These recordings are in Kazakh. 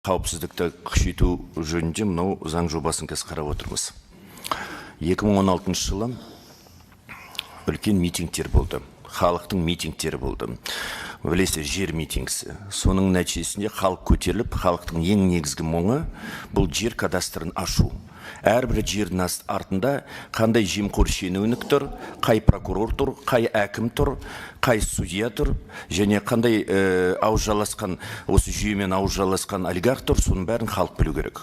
қауіпсіздікті күшейту жөнінде мынау заң жобасын қазір қарап отырмыз. 2016 жылы үлкен митингтер болды. Халықтың митингтері болды. Білесіз, жер митингісі. Соның нәтижесінде халық көтеріліп, халықтың ең негізгі мұңы бұл жер кадастрын ашу. Әрбір жердің артында қандай жемқор шенеунік тұр, қай прокурор тұр, қай әкім тұр, қай судья тұр, және қандай ауыз жаласқан, осы жүйемен ауыз жаласқан олигарх тұр, соның бәрін халық білу керек.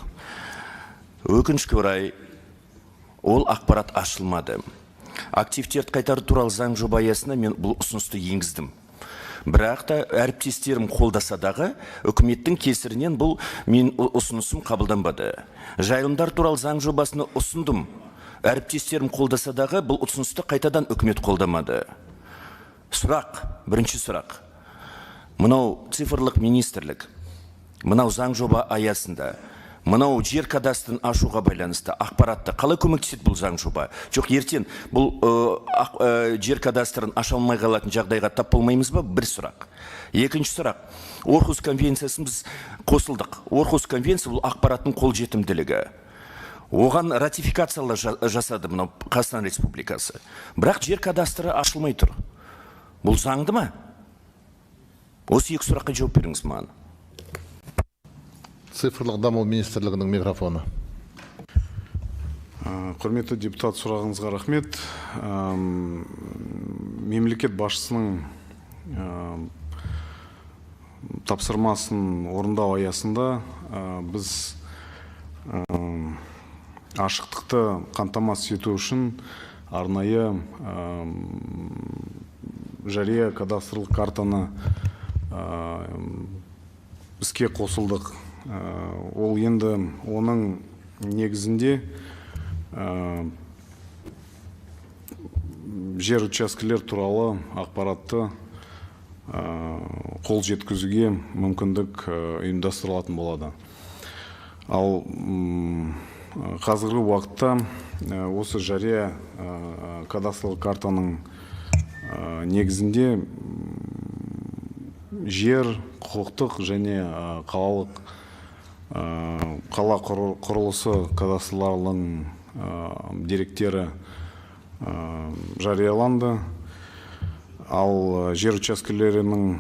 Өкінішке орай, ол ақпарат ашылмады. Активтерді қайтару туралы заң жоба аясында мен бұл ұсынысты енгіздім. Бірақ та әріптестерім қолдаса дағы үкіметтің кесірінен бұл мен ұсынысым қабылданбады. Жайылымдар туралы заң жобасını ұсындым. Әріптестерім қолдаса дағы бұл ұсынысты қайтадан үкімет қолдамады. Сұрақ, бірінші сұрақ. Мынау цифрлық министрлік, мынау заң жоба аясында мынау жер кадастрын ашуға байланысты ақпаратты қалай көмектеседі бұл заң жоба? Жоқ, ертең бұл жер кадастрын аша алмай қалатын жағдайға тап болмаймыз ба? Бір сұрақ. Екінші сұрақ. Орхус конвенциясын біз қосылдық. Орхус конвенция бұл ақпараттың қолжетімділігі. Оған ратификациялар жасады мынау Қазақстан Республикасы. Бірақ жер кадастры ашылмай тұр. Бұл заңды ма? Осы екі сұраққа жауап беріңіз маған. Цифрлық даму министрлігінің микрофоны. Құрметті депутат, сұрағыңызға рахмет. Мемлекет басшысының тапсырмасын орындау аясында біз ашықтықты қамтамасыз ету үшін арнайы жария кадастрлық картаны іске қосылдық. Ол енді оның негізінде жер учаскелер туралы ақпаратты қол жеткізуге мүмкіндік ұйымдастырылатын болады. Ал қазіргі уақытта осы жария кадастрлық картаның негізінде жер, құқықтық және қалалық қала құрылысы кадастрларының деректері жарияланды. Ал жер учаскелерінің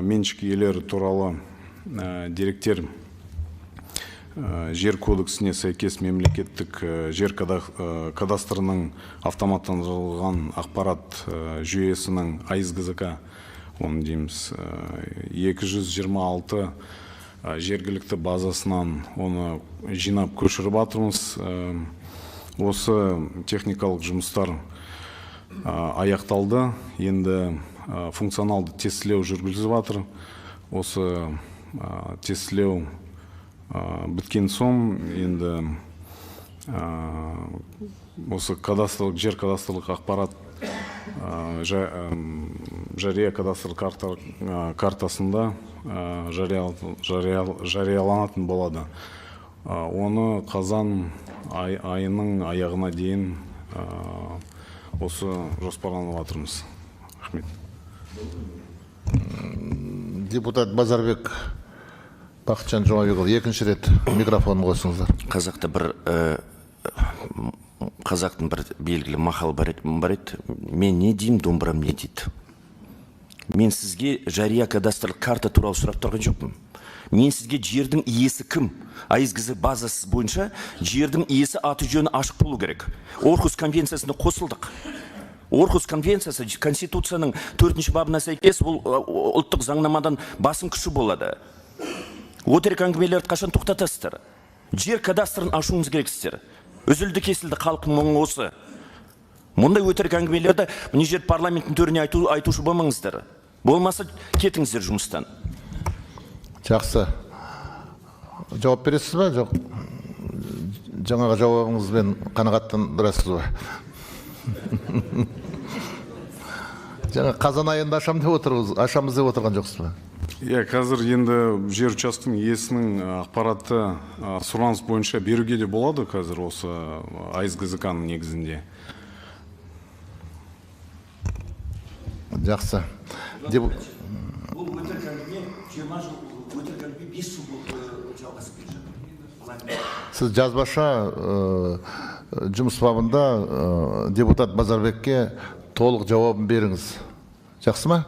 меншік иелері туралы деректер жер кодексіне сәйкес мемлекеттік жер кадастрының автоматтандырылған ақпарат жүйесінің АИС-ГЗК, оны дейміз, 226 жергілікті базасынан оны жинап көшіріп атырмыз. Осы техникалық жұмыстар аяқталды. Енді функционалды тестілеу жүргізіліп атыр. Осы тестілеу біткен соң енді осы жер кадастрлық ақпарат жария кадастрлық картасында жарияланатын болады. Оны қазан айының аяғына дейін осы жоспарланып жатырмыз. Рахмет. Депутат Базарбек Бақытжан Жұмабекұлы, екінші рет микрофон қосыңыздар. Қазақтың бір белгілі мақал бар еді. Мен не деймін, домбырам не дейді. Мен сізге жария кадастрлық карта туралы сұрап тұрған жоқпын. Мен сізге жердің иесі кім? АИС-ГЗК базасы бойынша жердің иесі аты жөні ашық болу керек. Орхус конвенциясына қосылдық. Орхус конвенциясы Конституцияның 4-ші бабына сәйкес бұл ұлттық заңнамадан басым күші болады. Өтірік әңгімелерді қашан тоқтатасыздар? Жер кадастрын ашуыңыз керексіздер. Үзілді кесілді халықтың мұңы осы. Мұндай өтірік әңгімелерді мына жер парламенттің төріне айтушы болмаңыздар. Болмаса кетіңіздер жұмыстан. Жақсы. Жауап бересіз бе? Жоқ. Жаңағы жауабыңызбен қанағаттандырасыз ба? Жаңа қазан айында ашамыз деп отырған жоқсыз ба? Қазір енді жер учаскесінің иесінің ақпаратты сұраныс бойынша беруге де болады қазір осы АИС-ГЗК-ның негізінде. Жақсы. Бұл өтірік әңгіме 20 жыл, өтірік әңгіме 5 жыл Сіз жазбаша жұмыс бабында депутат Базарбекке толық жауабын беріңіз. Жақсы ма?